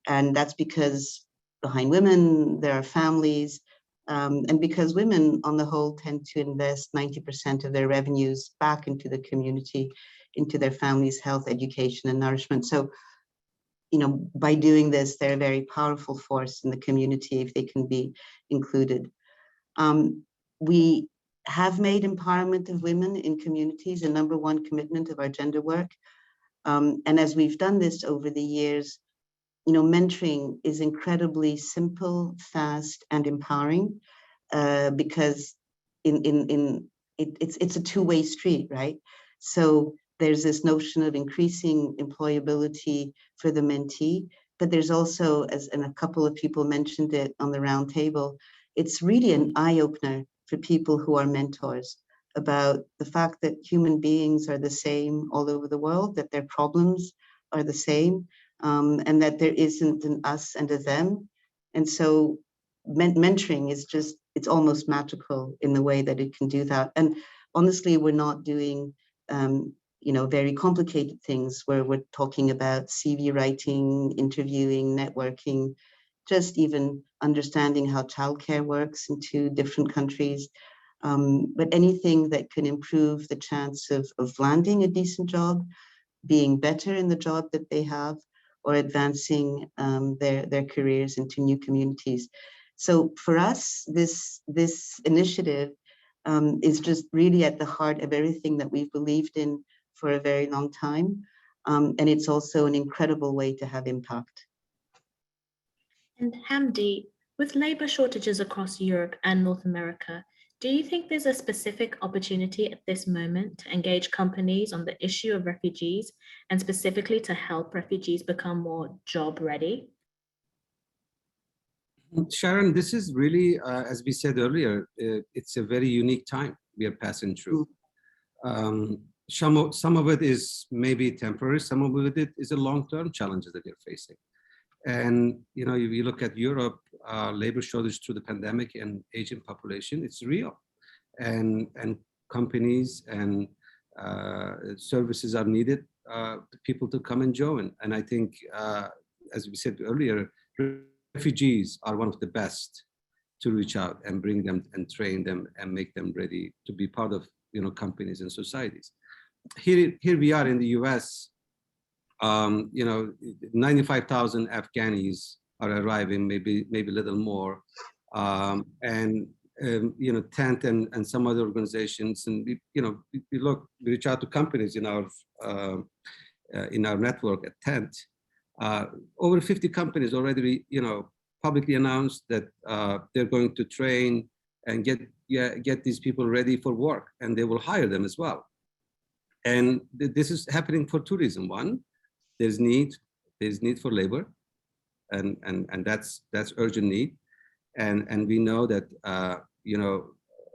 H: And that's because behind women, there are families, and because women on the whole tend to invest 90% of their revenues back into the community, into their families' health, education, and nourishment. So, you know, by doing this, they're a very powerful force in the community if they can be included. We have made empowerment of women in communities a number one commitment of our gender work. And as we've done this over the years, you know, mentoring is incredibly simple, fast, and empowering because it's a two-way street, right? So there's this notion of increasing employability for the mentee, but there's also, and a couple of people mentioned it on the round table, it's really an eye-opener for people who are mentors about the fact that human beings are the same all over the world, that their problems are the same, and that there isn't an us and a them. And so mentoring is just, it's almost magical in the way that it can do that. And honestly, we're not doing, you know, very complicated things where we're talking about CV writing, interviewing, networking, just even understanding how childcare works in 2 different countries. But anything that can improve the chance of landing a decent job, being better in the job that they have, or advancing their careers into new communities. So for us, this initiative is just really at the heart of everything that we've believed in for a very long time. And it's also an incredible way to have impact.
A: And Hamdi, with labour shortages across Europe and North America, do you think there's a specific opportunity at this moment to engage companies on the issue of refugees and specifically to help refugees become more job ready?
E: Sharon, this is really, as we said earlier, it's a very unique time we are passing through. Some of it is maybe temporary, some of it is a long-term challenges that we're facing. And, you know, if you look at Europe, labor shortage through the pandemic and aging population, it's real. And companies and services are needed, people to come and join. And I think, as we said earlier, refugees are one of the best to reach out and bring them and train them and make them ready to be part of, you know, companies and societies. Here we are in the US. You know, 95,000 Afghanis are arriving, maybe a little more, and you know, Tent and some other organizations, and we reach out to companies in our network at Tent. Over 50 companies already, you know, publicly announced that they're going to train and get these people ready for work, and they will hire them as well. And this is happening for 2 reasons. One, there's need for labor, and that's urgent need. And we know that you know,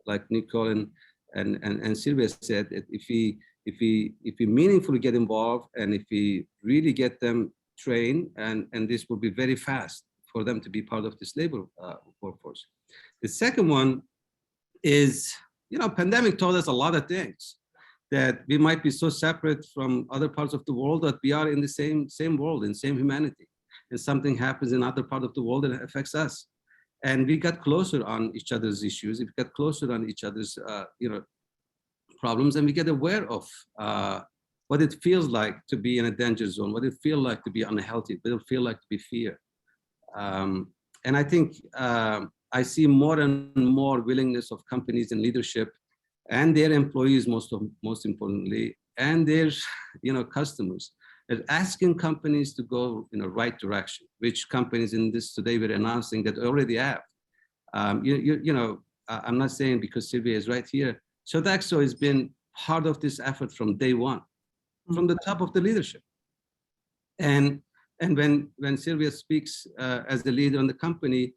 E: like Nicole and Sylvia said, that if we meaningfully get involved and if we really get them trained, and this will be very fast for them to be part of this labor workforce. The second one is, you know, pandemic taught us a lot of things, that we might be so separate from other parts of the world, that we are in the same world, in same humanity, and something happens in other part of the world that affects us. And we got closer on each other's issues. We got closer on each other's, you know, problems, and we get aware of what it feels like to be in a danger zone, what it feels like to be unhealthy, what it feels like to be fear. And I think I see more and more willingness of companies and leadership and their employees, most importantly, and their, you know, customers, are asking companies to go in the right direction, which companies in this today we're announcing that already have. You know, I'm not saying because Sylvia is right here. Sodexo has been part of this effort from day one, from the top of the leadership. And when Sylvia speaks as the leader in the company,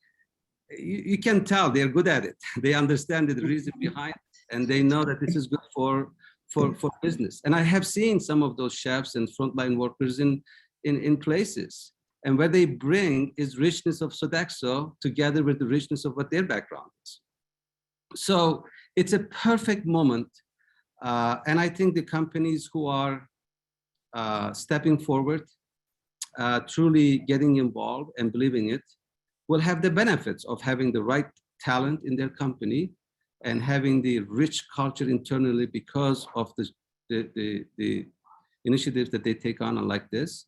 E: you can tell they're good at it. They understand the reason behind it, and they know that this is good for business. And I have seen some of those chefs and frontline workers in places, and what they bring is richness of Sodexo together with the richness of what their background is. So it's a perfect moment, and I think the companies who are stepping forward, truly getting involved and believing it, will have the benefits of having the right talent in their company and having the rich culture internally because of the initiatives that they take on like this.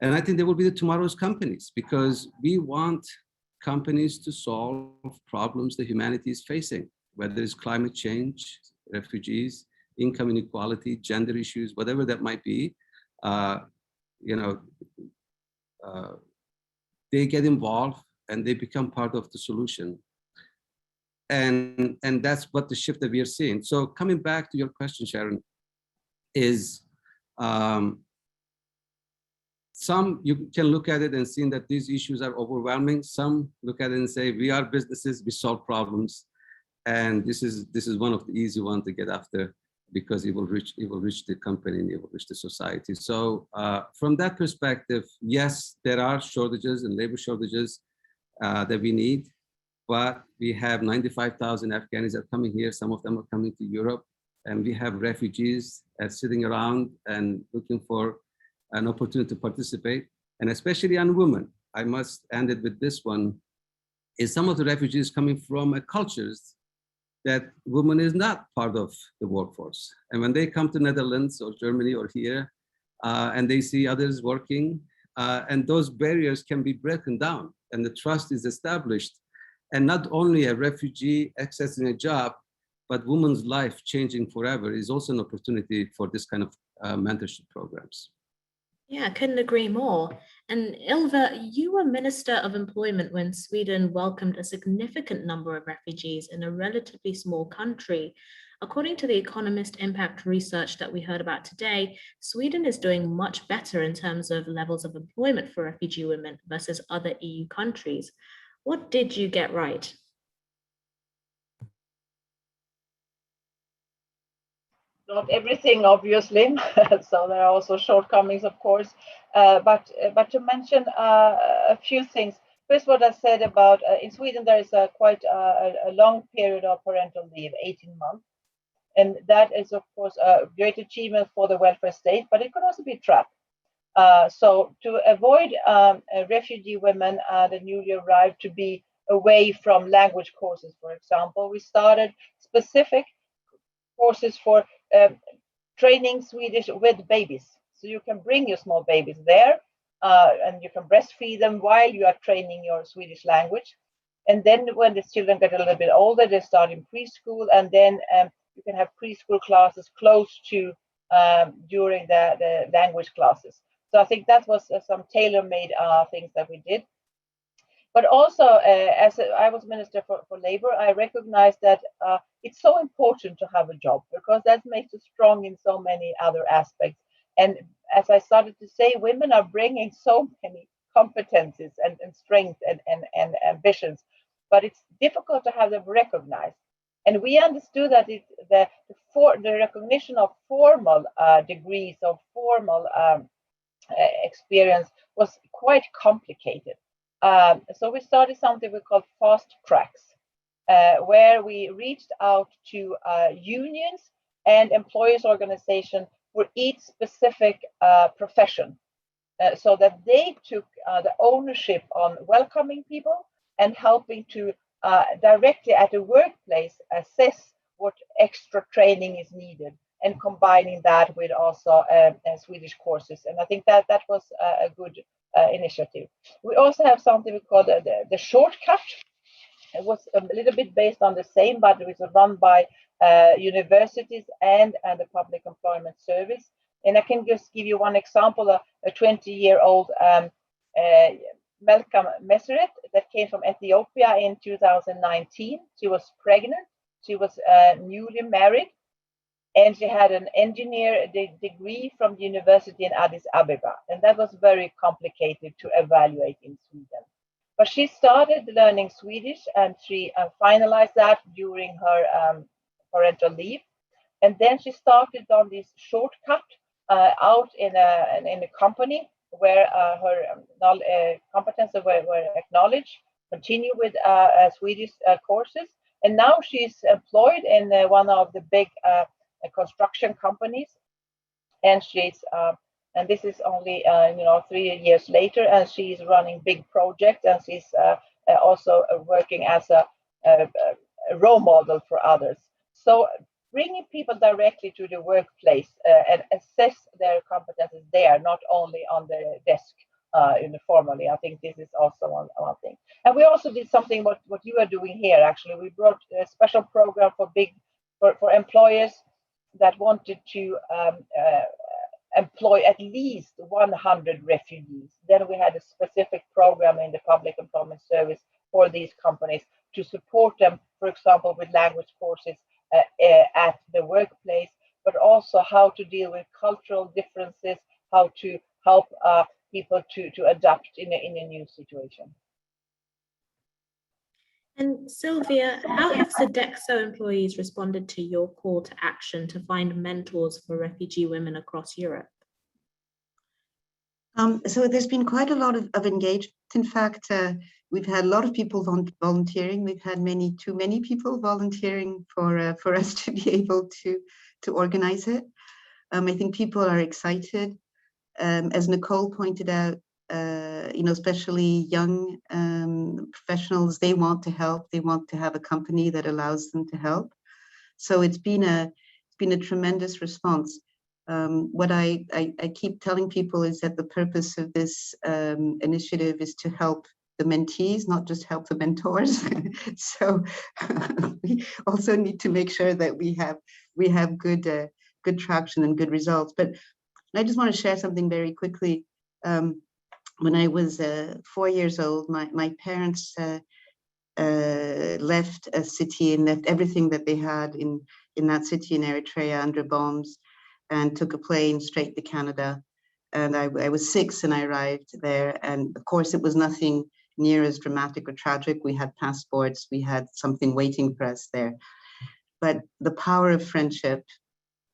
E: And I think they will be the tomorrow's companies, because we want companies to solve problems that humanity is facing, whether it's climate change, refugees, income inequality, gender issues, whatever that might be. You know, they get involved and they become part of the solution. And that's what the shift that we are seeing. So coming back to your question, Sharon, is some you can look at it and see that these issues are overwhelming. Some look at it and say, we are businesses, we solve problems. And this is one of the easy ones to get after, because it will reach the company and it will reach the society. So from that perspective, yes, there are shortages and labor shortages that we need, but we have 95,000 Afghans are coming here. Some of them are coming to Europe, and we have refugees sitting around and looking for an opportunity to participate, and especially on women. I must end it with this one, is some of the refugees coming from cultures that women is not part of the workforce. And when they come to Netherlands or Germany or here, and they see others working, and those barriers can be broken down and the trust is established. And not only a refugee accessing a job, but women's life changing forever is also an opportunity for this kind of mentorship programs.
A: Yeah, I couldn't agree more. And Ylva, you were Minister of Employment when Sweden welcomed a significant number of refugees in a relatively small country. According to the Economist Impact research that we heard about today, Sweden is doing much better in terms of levels of employment for refugee women versus other EU countries. What did you get right?
F: Not everything, obviously. So there are also shortcomings, of course. But to mention a few things. First, what I said about in Sweden, there is quite a long period of parental leave, 18 months. And that is, of course, a great achievement for the welfare state, but it could also be a trap. So to avoid refugee women, the newly arrived, to be away from language courses, for example, we started specific courses for training Swedish with babies. So you can bring your small babies there and you can breastfeed them while you are training your Swedish language. And then when the children get a little bit older, they start in preschool, and then you can have preschool classes close to during the language classes. So I think that was some tailor-made things that we did. But also, as I was Minister for Labor, I recognized that it's so important to have a job, because that makes us strong in so many other aspects. And as I started to say, women are bringing so many competencies and strengths and ambitions, but it's difficult to have them recognized. And we understood that the recognition of formal degrees of formal experience was quite complicated. So we started something we called fast tracks, where we reached out to unions and employers' organizations for each specific profession, so that they took the ownership on welcoming people and helping to directly at the workplace assess what extra training is needed, and combining that with also Swedish courses. And I think that was a good initiative. We also have something we call the shortcut. It was a little bit based on the same, but it was run by universities and the Public Employment Service. And I can just give you one example, a 20-year-old Malcolm Meseret that came from Ethiopia in 2019. She was pregnant. She was newly married, and she had an engineer degree from the university in Addis Ababa. And that was very complicated to evaluate in Sweden. But she started learning Swedish, and she finalized that during her parental leave. And then she started on this shortcut out in a company where her competences were acknowledged, continue with Swedish courses. And now she's employed in one of the big construction companies. And she's and this is only 3 years later, and she's running big projects, and she's also working as a role model for others. So bringing people directly to the workplace and assess their competences there, not only on the desk formally. I think this is also one thing. And we also did something what you are doing here. Actually, we brought a special program for employers that wanted to employ at least 100 refugees. Then we had a specific program in the Public Employment Service for these companies to support them, for example, with language courses at the workplace, but also how to deal with cultural differences, how to help people to adapt in a new situation.
A: And Sylvia, how have Sodexo employees responded to your call to action to find mentors for refugee women across Europe?
H: So there's been quite a lot of engagement. In fact, we've had a lot of people volunteering. We've had too many people volunteering for us to be able to organize it. I think people are excited. As Nicole pointed out, especially young professionals, they want to help. They want to have a company that allows them to help. So it's been a tremendous response. What I keep telling people is that the purpose of this initiative is to help the mentees, not just help the mentors. So we also need to make sure that we have good traction and good results. But I just want to share something very quickly. When I was 4 years old, my parents left a city and left everything that they had in that city in Eritrea under bombs, and took a plane straight to Canada. And I was 6 and I arrived there. And of course, it was nothing near as dramatic or tragic. We had passports, we had something waiting for us there. But the power of friendship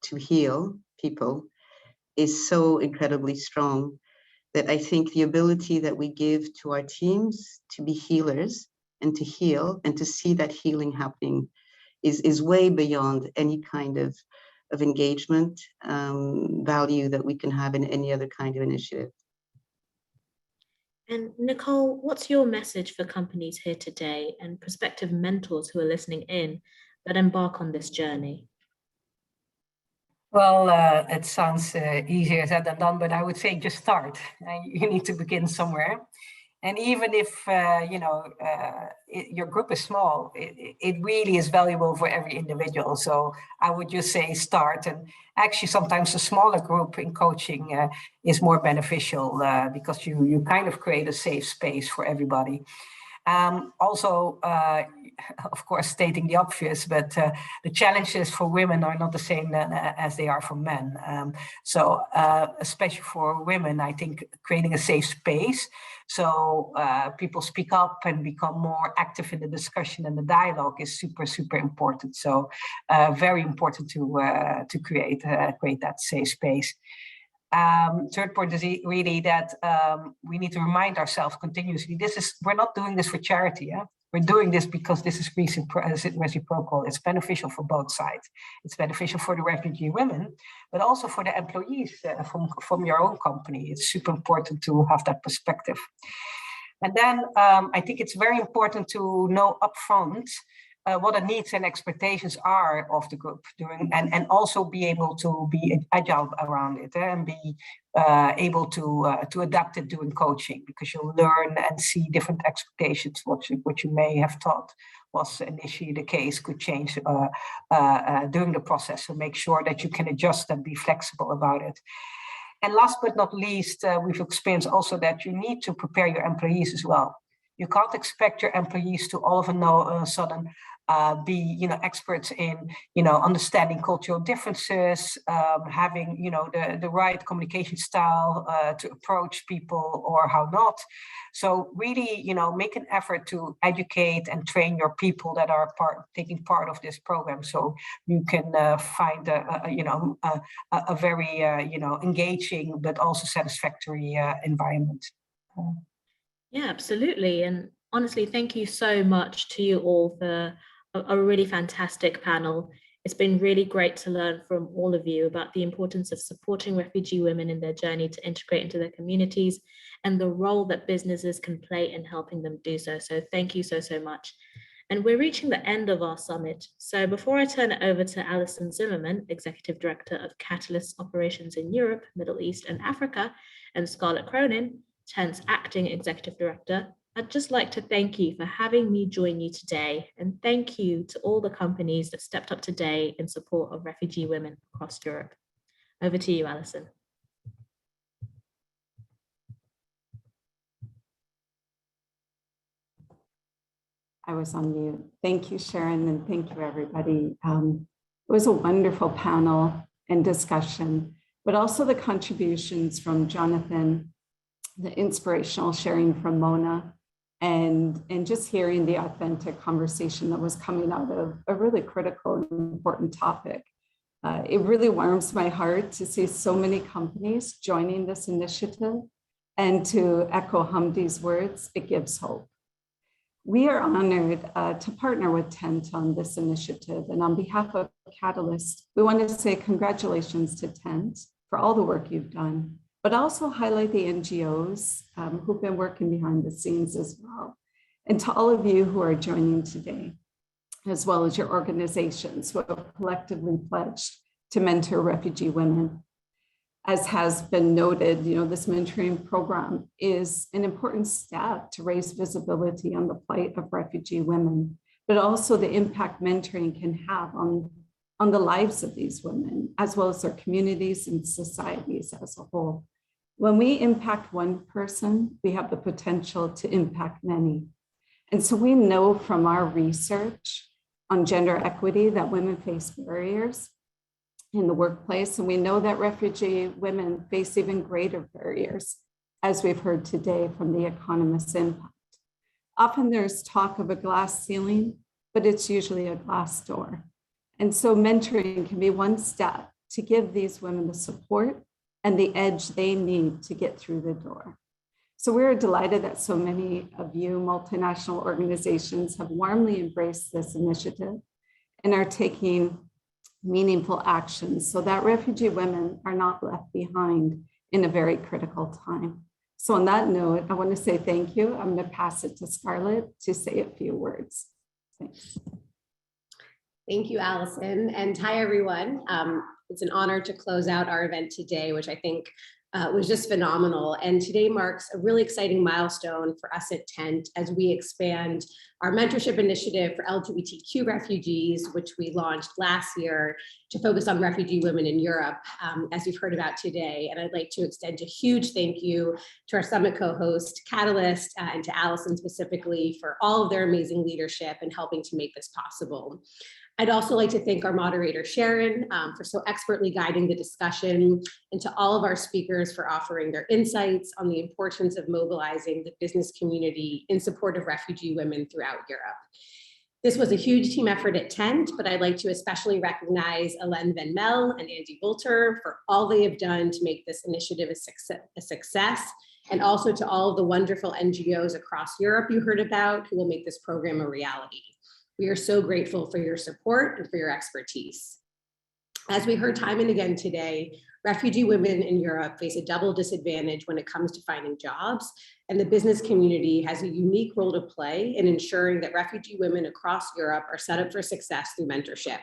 H: to heal people is so incredibly strong that I think the ability that we give to our teams to be healers and to heal and to see that healing happening is way beyond any kind of engagement value that we can have in any other kind of initiative.
A: And Nicole, what's your message for companies here today and prospective mentors who are listening in that embark on this journey?
G: Well, it sounds easier said than done, but I would say just start. You need to begin somewhere. And even if your group is small, it really is valuable for every individual. So I would just say start. And actually, sometimes a smaller group in coaching is more beneficial because you kind of create a safe space for everybody. Also, of course, stating the obvious, but the challenges for women are not the same as they are for men. So especially for women, I think creating a safe space so people speak up and become more active in the discussion and the dialogue is super, super important. So very important to create that safe space. Third point is really that we need to remind ourselves continuously, we're not doing this for charity. Yeah? We're doing this because this is reciprocal. It's beneficial for both sides. It's beneficial for the refugee women, but also for the employees from your own company. It's super important to have that perspective. And then I think it's very important to know upfront what the needs and expectations are of the group and also be able to be agile around it and be able to adapt it during coaching, because you'll learn and see different expectations. What you may have thought was initially the case could change during the process. So make sure that you can adjust and be flexible about it. And last but not least, we've experienced also that you need to prepare your employees as well. You can't expect your employees to all of a sudden be, experts in, understanding cultural differences, having, the right communication style to approach people or how not. So really, make an effort to educate and train your people that are taking part of this program, so you can find a very, engaging but also satisfactory environment.
A: Yeah, absolutely. And honestly, thank you so much to you all for a really fantastic panel. It's been really great to learn from all of you about the importance of supporting refugee women in their journey to integrate into their communities and the role that businesses can play in helping them do so. So thank you so, so much. And we're reaching the end of our summit. So before I turn it over to Alison Zimmerman, Executive Director of Catalyst Operations in Europe, Middle East and Africa, and Scarlett Cronin, TENT's Acting Executive Director, I'd just like to thank you for having me join you today, and thank you to all the companies that stepped up today in support of refugee women across Europe. Over to you, Alison.
I: I was on mute. Thank you, Sharon, and thank you, everybody. It was a wonderful panel and discussion, but also the contributions from Jonathan, the inspirational sharing from Mona, and just hearing the authentic conversation that was coming out of a really critical and important topic. It really warms my heart to see so many companies joining this initiative, and to echo Hamdi's words, it gives hope. We are honored to partner with TENT on this initiative, and on behalf of Catalyst, we want to say congratulations to TENT for all the work you've done, but also highlight the NGOs who've been working behind the scenes as well. And to all of you who are joining today, as well as your organizations who have collectively pledged to mentor refugee women. As has been noted, this mentoring program is an important step to raise visibility on the plight of refugee women, but also the impact mentoring can have on the lives of these women, as well as their communities and societies as a whole. When we impact one person, we have the potential to impact many. And so we know from our research on gender equity that women face barriers in the workplace, and we know that refugee women face even greater barriers, as we've heard today from the Economist Impact. Often there's talk of a glass ceiling, but it's usually a glass door. And so mentoring can be one step to give these women the support and the edge they need to get through the door. So we're delighted that so many of you multinational organizations have warmly embraced this initiative and are taking meaningful actions so that refugee women are not left behind in a very critical time. So on that note, I want to say thank you. I'm going to pass it to Scarlett to say a few words. Thanks.
J: Thank you, Alison, and hi, everyone. It's an honor to close out our event today, which I think was just phenomenal. And today marks a really exciting milestone for us at TENT as we expand our mentorship initiative for LGBTQ refugees, which we launched last year to focus on refugee women in Europe, as you've heard about today. And I'd like to extend a huge thank you to our summit co-host, Catalyst, and to Allison specifically for all of their amazing leadership and helping to make this possible. I'd also like to thank our moderator, Sharon, for so expertly guiding the discussion, and to all of our speakers for offering their insights on the importance of mobilizing the business community in support of refugee women throughout Europe. This was a huge team effort at TENT, but I'd like to especially recognize Alain Van Mel and Andy Wolter for all they have done to make this initiative a success, and also to all of the wonderful NGOs across Europe you heard about who will make this program a reality. We are so grateful for your support and for your expertise. As we heard time and again today, refugee women in Europe face a double disadvantage when it comes to finding jobs, and the business community has a unique role to play in ensuring that refugee women across Europe are set up for success through mentorship.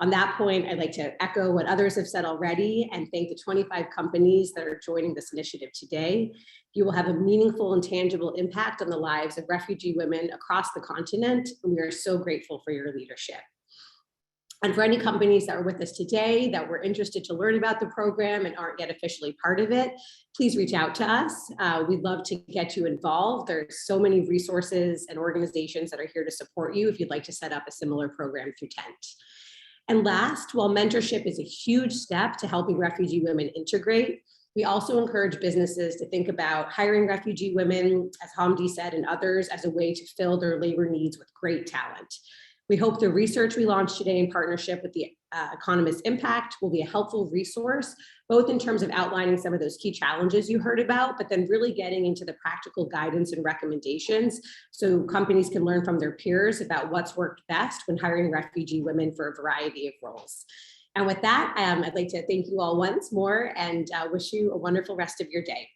J: On that point, I'd like to echo what others have said already and thank the 25 companies that are joining this initiative today. You will have a meaningful and tangible impact on the lives of refugee women across the continent, and we are so grateful for your leadership. And for any companies that are with us today that were interested to learn about the program and aren't yet officially part of it, please reach out to us. We'd love to get you involved. There's so many resources and organizations that are here to support you if you'd like to set up a similar program through TENT. And last, while mentorship is a huge step to helping refugee women integrate, we also encourage businesses to think about hiring refugee women, as Hamdi said, and others, as a way to fill their labor needs with great talent. We hope the research we launched today in partnership with the Economist Impact will be a helpful resource, both in terms of outlining some of those key challenges you heard about, but then really getting into the practical guidance and recommendations so companies can learn from their peers about what's worked best when hiring refugee women for a variety of roles. And with that, I'd like to thank you all once more and wish you a wonderful rest of your day.